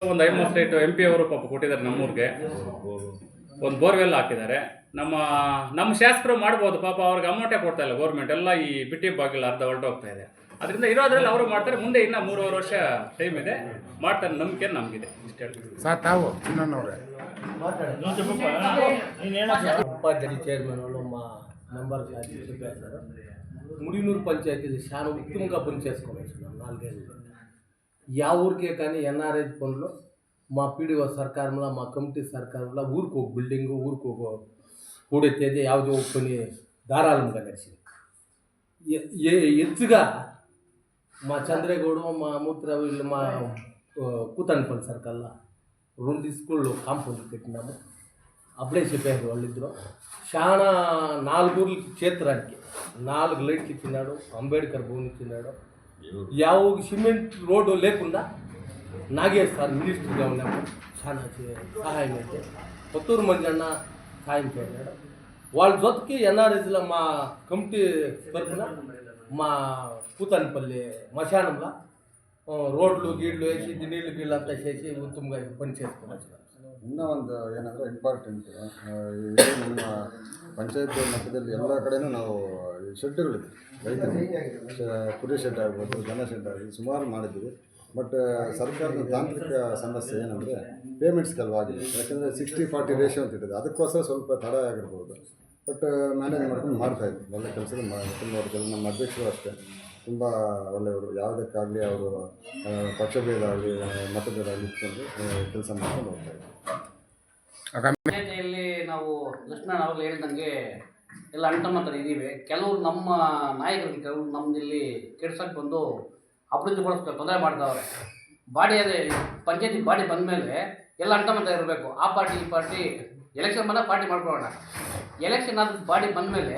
ಒಂದು 5 M P ಅವರು ಪಾಪ ಕೊಟ್ಟಿದ್ದಾರೆ ನಮ್ಮೂರಿಗೆ. ಒಂದು ಬೋರ್ವೆಲ್ ಹಾಕಿದ್ದಾರೆ. ನಮ್ಮ ಶಾಸಕರು ಮಾಡ್ಬೋದು, ಪಾಪ ಅವ್ರಿಗೆ ಅಮೌಂಟೇ ಕೊಡ್ತಾ ಇಲ್ಲ ಗೌರ್ಮೆಂಟ್. ಎಲ್ಲ ಈ ಬಿಟ್ಟಿ ಬಾಗಿಲು ಅರ್ಧ ಹೊರಟೋಗ್ತಾ ಇದೆ. ಅದರಿಂದ ಇರೋದ್ರಲ್ಲಿ ಅವರು ಮಾಡ್ತಾರೆ. ಮುಂದೆ ಇನ್ನೂ 3.5 ವರ್ಷ ಟೈಮ್ ಇದೆ, ಮಾಡ್ತಾರೆ. ನಂಬಿಕೆ ನಮಗಿದೆ. ಇಷ್ಟು ಹೇಳ್ತೀವಿ ಸರ್. ತಾವು ಇನ್ನೊಂದವ್ರೆ ఉపాధ్యక్ష చైర్మన్ వాళ్ళు మా మెంబర్ చెప్పారు సార్. ముడినూరు పంచాయతీ చాలా ఉత్తమంగా పనిచేసుకోవచ్చు. 4 ఏళ్ళు యా ఊరికే కానీ ఎన్ఆర్ఐ పనులు మా పీడిఓ ಸರ್ಕಾರముల మా కమిటీ ಸರ್ಕಾರముల ఊరికి ఒక బిల్డింగ్ ఊరికి ఒక కూడెత్తేది ಯಾವುದೇ ఒక పని ధారాళంగా నడిచింది. ఎత్తుగా మా చంద్రేగౌడ మా మూత్ర వీళ్ళు మా కూతన్పల్లి సర్కల్లో 2 స్కూళ్ళు కాంపౌండ్ పెట్టినాము. అప్పుడే చెప్పారు వాళ్ళిద్దరూ. చాలా 4 ఊర్లకి క్షేత్రానికి 4 లైట్లు ఇచ్చినాడు. అంబేద్కర్ భవన్ ఇచ్చినాడు. ಯಾವ సిమెంట్ రోడ్డు లేకుండా నాగేష్ సార్ మినిస్టర్గా ఉన్నప్పుడు చాలా సహాయం అయితే కొత్తూరు మంది అన్న సహాయం చేశాడు. వాళ్ళ జೊತೆకి ఎన్ఆర్ఎస్లో మా కమిటీ తరఫున మా కూతన్పల్లి మశానంలో రోడ్లు ಗೀಡ್ಲು వేసి ನೀళ్ళు ಗೀళ్ళు ಅಂತ చేసి ಉತ್ತಮವಾಗಿ ಪನಿ చేసుకున్నాం. ಇನ್ನೂ ಒಂದು ಏನಂದರೆ ಇಂಪಾರ್ಟೆಂಟ್, ನಮ್ಮ ಪಂಚಾಯತ್ ಮಟ್ಟದಲ್ಲಿ ಎಲ್ಲ ಕಡೆಯೂ ನಾವು ಶೆಡ್ಗಳಿದೆ. ರೈತರಿಗೆ ಕುರಿ ಶೆಡ್ ಆಗ್ಬೋದು, ದನ ಶೆಡ್ ಆಗ್ಬೋದು, ಸುಮಾರು ಮಾಡಿದ್ದೀವಿ. ಬಟ್ ಸರ್ಕಾರದ ತಾಂತ್ರಿಕ ಸಮಸ್ಯೆ ಏನಂದರೆ ಪೇಮೆಂಟ್ಸ್ ಕೆಲವಾಗಿಲ್ಲ. ಯಾಕೆಂದರೆ 60-40 ರೇಷಿಯೋ ಅಂತ ಇಟ್ಟಿದೆ. ಅದಕ್ಕೋಸ್ಕರ ಸ್ವಲ್ಪ ತಡ ಆಗಿರ್ಬೋದು. ಬಟ್ ಮ್ಯಾನೇಜ್ ಮಾಡ್ಕೊಂಡು ಮಾಡ್ತಾಯಿದ್ವಿ. ಒಳ್ಳೆ ಕೆಲಸದ ತುಂಬ ನಮ್ಮ ಅಧ್ಯಕ್ಷರು ಅಷ್ಟೇ ತುಂಬ ಒಳ್ಳೆಯವರು. ಯಾವುದಕ್ಕಾಗಲಿ ಅವರು ಪಕ್ಷಭೇದ ಆಗಲಿ ಮತಭೇದ ಆಗಲಿ ಇಟ್ಕೊಂಡು ಕೆಲಸ ಮಾಡ್ಕೊಂಡು ಹೋಗ್ತಾಯಿದ್ರು. ಪಂಚಾಯತಿಯಲ್ಲಿ ನಾವು ಲಕ್ಷ್ಮಣ ಅವರು ಹೇಳಿದಂಗೆ ಎಲ್ಲ ಅಂಟಮಂತ್ರ ಇದ್ದೀವಿ. ಕೆಲವರು ನಮ್ಮ ನಾಯಕರಿಗೆ ಕೆಲವರು ನಮ್ಮಲ್ಲಿ ಕೆಡ್ಸಕ್ಕೆ ಬಂದು ಅಭಿವೃದ್ಧಿಗೊಳಿಸ್ಬೇಕು ತೊಂದರೆ ಮಾಡ್ತಾವ್ರೆ. ಬಾಡಿ ಅದೇ ಪಂಚಾಯತಿ ಬಾಡಿ ಬಂದ ಮೇಲೆ ಎಲ್ಲ ಅಂಟಮಂತ್ರ ಇರಬೇಕು. ಆ ಪಾರ್ಟಿ ಈ ಪಾರ್ಟಿ ಎಲೆಕ್ಷನ್ ಬಂದಾಗ ಪಾರ್ಟಿ ಮಾಡ್ಕೊಳ್ಳೋಣ. ಎಲೆಕ್ಷನ್ ಆದ ಬಾಡಿ ಬಂದ ಮೇಲೆ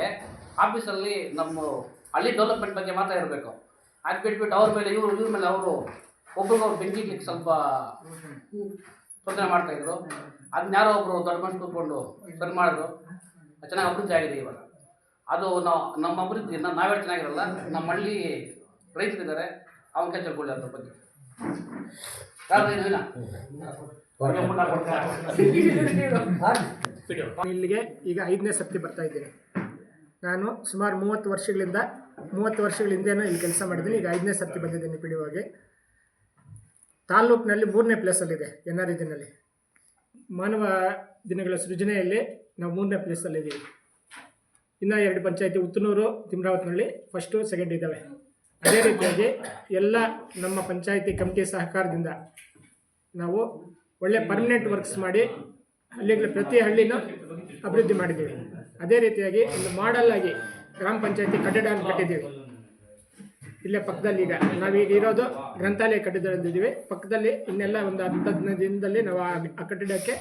ಆಫೀಸಲ್ಲಿ ನಮ್ಮ ಹಳ್ಳಿ ಡೆವಲಪ್ಮೆಂಟ್ ಬಗ್ಗೆ ಮಾತ್ರ ಇರಬೇಕು. ಅದು ಬಿಟ್ಬಿಟ್ಟು ಅವ್ರ ಮೇಲೆ ಇವ್ರ ಮೇಲೆ ಅವರು ಒಬ್ರಿಗೊಬ್ರು ಬೆಂಕಿ ಇಡ್ಲಿಕ್ಕೆ ಸ್ವಲ್ಪ ತೊಂದರೆ ಮಾಡ್ತಾಯಿದ್ರು. ಅದನ್ನ ಯಾರೋ ಒಬ್ಬರು ದೊಡ್ಡ ಮನುಷ್ಯ ಕೂತ್ಕೊಂಡು ಸರಿ ಮಾಡಿದ್ರು. ಚೆನ್ನಾಗಿ ಅಭಿವೃದ್ಧಿ ಆಗಿದೆ ಇವಾಗ. ಅದು ನಮ್ಮ ಅಭಿವೃದ್ಧಿಯನ್ನು ನಾವೇ ಚೆನ್ನಾಗಿರಲ್ಲ, ನಮ್ಮ ಹಳ್ಳಿ ರೈತರಿದ್ದಾರೆ, ಅವನ ಕೆಲಸ ಕೊಡಲಿ ಅದ್ರ ಬಗ್ಗೆ. ಇಲ್ಲಿಗೆ ಈಗ 5ನೇ ಸರ್ತಿ ಬರ್ತಾ ಇದ್ದೀನಿ. ನಾನು ಸುಮಾರು 30 ವರ್ಷಗಳ ಹಿಂದೆನೂ ಇಲ್ಲಿ ಕೆಲಸ ಮಾಡಿದ್ದೀನಿ. ಈಗ 5ನೇ ಸರ್ತಿ ಬಂದಿದ್ದೀನಿ ಪಿಡಿಒಗೆ. ತಾಲ್ಲೂಕಿನಲ್ಲಿ 3ನೇ ಪ್ಲೇಸಲ್ಲಿದೆ ಎನ್ಆರ್ ಇದರಲ್ಲಿ. ಮಾನವ ದಿನಗಳ ಸೃಜನೆಯಲ್ಲಿ ನಾವು 3ನೇ ಪ್ಲೇಸಲ್ಲಿದ್ದೀವಿ. ಇನ್ನೂ 2 ಪಂಚಾಯತಿ ಉತ್ತನೂರು, ತಿಮ್ರಾವತಿನಲ್ಲಿ ಫಸ್ಟು ಸೆಕೆಂಡ್ ಇದ್ದಾವೆ. ಅದೇ ರೀತಿಯಾಗಿ ಎಲ್ಲ ನಮ್ಮ ಪಂಚಾಯತಿ ಕಮಿಟಿ ಸಹಕಾರದಿಂದ ನಾವು ಒಳ್ಳೆ ಪರ್ಮನೆಂಟ್ ವರ್ಕ್ಸ್ ಮಾಡಿ ಪ್ರತಿ ಹಳ್ಳಿನ ಅಭಿವೃದ್ಧಿ ಮಾಡಿದ್ದೀವಿ. ಅದೇ ರೀತಿಯಾಗಿ ಒಂದು ಮಾಡೆಲ್ ಆಗಿ ಗ್ರಾಮ ಪಂಚಾಯತಿ ಕಟ್ಟಡವನ್ನು ಕಟ್ಟಿದ್ದೀವಿ. ಇಲ್ಲೇ ಪಕ್ಕದಲ್ಲಿ ಈಗ ನಾವೀಗ ಇರೋದು ಗ್ರಂಥಾಲಯ ಕಟ್ಟಿದ್ದೀವಿ. ಪಕ್ಕದಲ್ಲಿ ಇನ್ನೆಲ್ಲ ಒಂದು 10-15 ದಿನದಲ್ಲಿ ನಾವು ಆ ಕಟ್ಟಡಕ್ಕೆ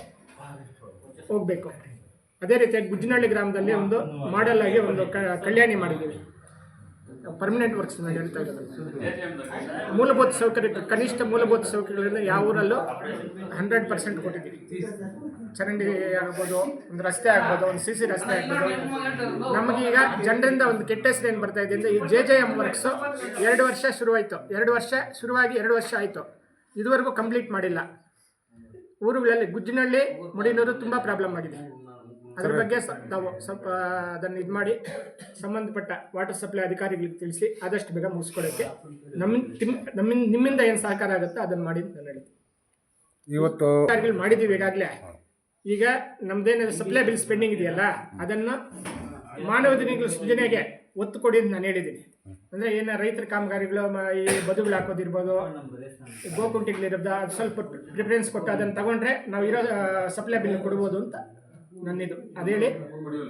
ಹೋಗಬೇಕು. ಅದೇ ರೀತಿಯಾಗಿ ಗುಜ್ಜನಹಳ್ಳಿ ಗ್ರಾಮದಲ್ಲಿ ಒಂದು ಮಾಡೆಲ್ ಆಗಿ ಒಂದು ಕಲ್ಯಾಣಿ ಮಾಡಿದ್ದೀವಿ. ಪರ್ಮನೆಂಟ್ ವರ್ಕ್ಸ್ ನಾನು ಹೇಳ್ತಾ ಇರೋದು. ಮೂಲಭೂತ ಸೌಕರ್ಯ, ಕನಿಷ್ಠ ಮೂಲಭೂತ ಸೌಕರ್ಯಗಳನ್ನು ಯಾವ ಊರಲ್ಲೂ 100% ಕೊಟ್ಟಿದ್ದೀವಿ. ಚರಂಡಿ ಆಗ್ಬೋದು, ಒಂದು ರಸ್ತೆ ಆಗ್ಬೋದು, ಒಂದು CC ರಸ್ತೆ ಆಗ್ಬೋದು. ನಮಗೀಗ ಜನರಿಂದ ಒಂದು ಕೆಟ್ಟ ಹೆಸರು ಏನು ಬರ್ತಾ ಇದೆ ಅಂದರೆ, ಈ JJM ವರ್ಕ್ಸು 2 ವರ್ಷ ಶುರುವಾಯಿತು. 2 ವರ್ಷ ಶುರುವಾಗಿ 2 ವರ್ಷ ಆಯಿತು, ಇದುವರೆಗೂ ಕಂಪ್ಲೀಟ್ ಮಾಡಿಲ್ಲ. ಊರುಗಳಲ್ಲಿ ಗುಜ್ಜನಹಳ್ಳಿ, ಮುಡಿನೂರು ತುಂಬ ಪ್ರಾಬ್ಲಮ್ ಆಗಿದೆ. ಅದ್ರ ಬಗ್ಗೆ ನಾವು ಸ್ವಲ್ಪ ಅದನ್ನು ಇದು ಮಾಡಿ ಸಂಬಂಧಪಟ್ಟ ವಾಟರ್ ಸಪ್ಲೈ ಅಧಿಕಾರಿಗಳಿಗೆ ತಿಳಿಸಿ ಆದಷ್ಟು ಬೇಗ ಮುಗಿಸ್ಕೊಳ್ಳೋಕ್ಕೆ ನಿಮ್ಮಿಂದ ಏನು ಸಹಕಾರ ಆಗುತ್ತೋ ಅದನ್ನು ಮಾಡಿ ನಾನು ಹೇಳ್ತೀನಿ. ಇವತ್ತು ಅಧಿಕಾರಿಗಳು ಮಾಡಿದ್ದೀವಿ ಈಗಾಗಲೇ. ಈಗ ನಮ್ಮದೇನು ಸಪ್ಲೈ ಬಿಲ್ಸ್ ಪೆಂಡಿಂಗ್ ಇದೆಯಲ್ಲ, ಅದನ್ನು ಮಾನವ ದಿನಗಳ ಸೃಜನೆಗೆ ಒತ್ತು ಕೊಡಿ ಅಂತ ನಾನು ಹೇಳಿದ್ದೀನಿ. ಅಂದರೆ ಏನು ರೈತರ ಕಾಮಗಾರಿಗಳು, ಈ ಬದುಗಳು ಹಾಕೋದಿರ್ಬೋದು, ಗೋಕುಂಟಿಗಳಿರೋದು, ಅದು ಸ್ವಲ್ಪ ಪ್ರಿಫರೆನ್ಸ್ ಕೊಟ್ಟು ಅದನ್ನು ತಗೊಂಡ್ರೆ ನಾವು ಇರೋ ಸಪ್ಲೈ ಬಿಲ್ ಕೊಡ್ಬೋದು ಅಂತ ನನ್ನಿದು. ಅದೇಳಿ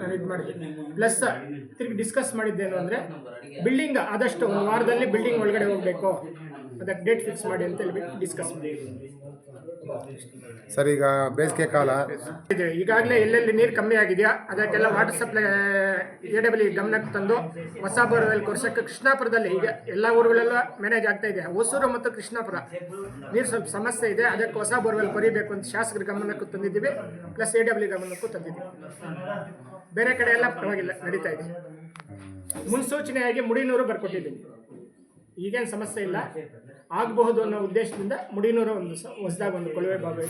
ನಾನು ಇದು ಮಾಡಿದ್ದೀನಿ. ಪ್ಲಸ್ ತಿರುಗಿ ಡಿಸ್ಕಸ್ ಮಾಡಿದ್ದೇನು ಅಂದರೆ, ಬಿಲ್ಡಿಂಗ್ ಆದಷ್ಟು 1 ವಾರದಲ್ಲಿ ಬಿಲ್ಡಿಂಗ್ ಒಳಗಡೆ ಹೋಗಬೇಕು, ಅದಕ್ಕೆ ಡೇಟ್ ಫಿಕ್ಸ್ ಮಾಡಿ ಅಂತ ಹೇಳ್ಬಿಟ್ಟು ಡಿಸ್ಕಸ್ ಮಾಡಿದ್ದೀವಿ. ಸರ್, ಈಗ ಬೇಸಿಗೆ ಕಾಲ ಇದೆ. ಈಗಾಗಲೇ ಎಲ್ಲೆಲ್ಲಿ ನೀರು ಕಮ್ಮಿ ಆಗಿದೆಯಾ ಅದಕ್ಕೆಲ್ಲ ವಾಟರ್ ಸಪ್ಲೈ AWE ಗಮನಕ್ಕೆ ತಂದು ಹೊಸ ಬೋರ್ವೆಲ್ ಕೊರ್ಸೋಕ್ಕೆ ಕೃಷ್ಣಾಪುರದಲ್ಲಿ ಈಗ ಎಲ್ಲ ಊರುಗಳೆಲ್ಲ ಮ್ಯಾನೇಜ್ ಆಗ್ತಾ ಇದೆ. ಹೊಸೂರು ಮತ್ತು ಕೃಷ್ಣಾಪುರ ನೀರು ಸ್ವಲ್ಪ ಸಮಸ್ಯೆ ಇದೆ, ಅದಕ್ಕೆ ಹೊಸ ಬೋರ್ವೆಲ್ ಕೊರಿಬೇಕು ಅಂತ ಶಾಸಕರ ಗಮನಕ್ಕೂ ತಂದಿದ್ದೀವಿ. ಪ್ಲಸ್ AWE ಗಮನಕ್ಕೂ ತಂದಿದ್ದೀವಿ. ಬೇರೆ ಕಡೆ ಎಲ್ಲ ಪರವಾಗಿಲ್ಲ, ನಡೀತಾ ಇದೆ. ಮುನ್ಸೂಚನೆಯಾಗಿ ಮುಡಿನೂರು ಬರ್ಕೊಟ್ಟಿದ್ದೀನಿ. ಈಗೇನು ಸಮಸ್ಯೆ ಇಲ್ಲ. ಆಗಬಹುದು ಅನ್ನೋ ಉದ್ದೇಶದಿಂದ ಮುಡಿನೂರ ಒಂದು ಹೊಸದಾಗಿ ಒಂದು ಕೊಳವೆ ಬಾವಿ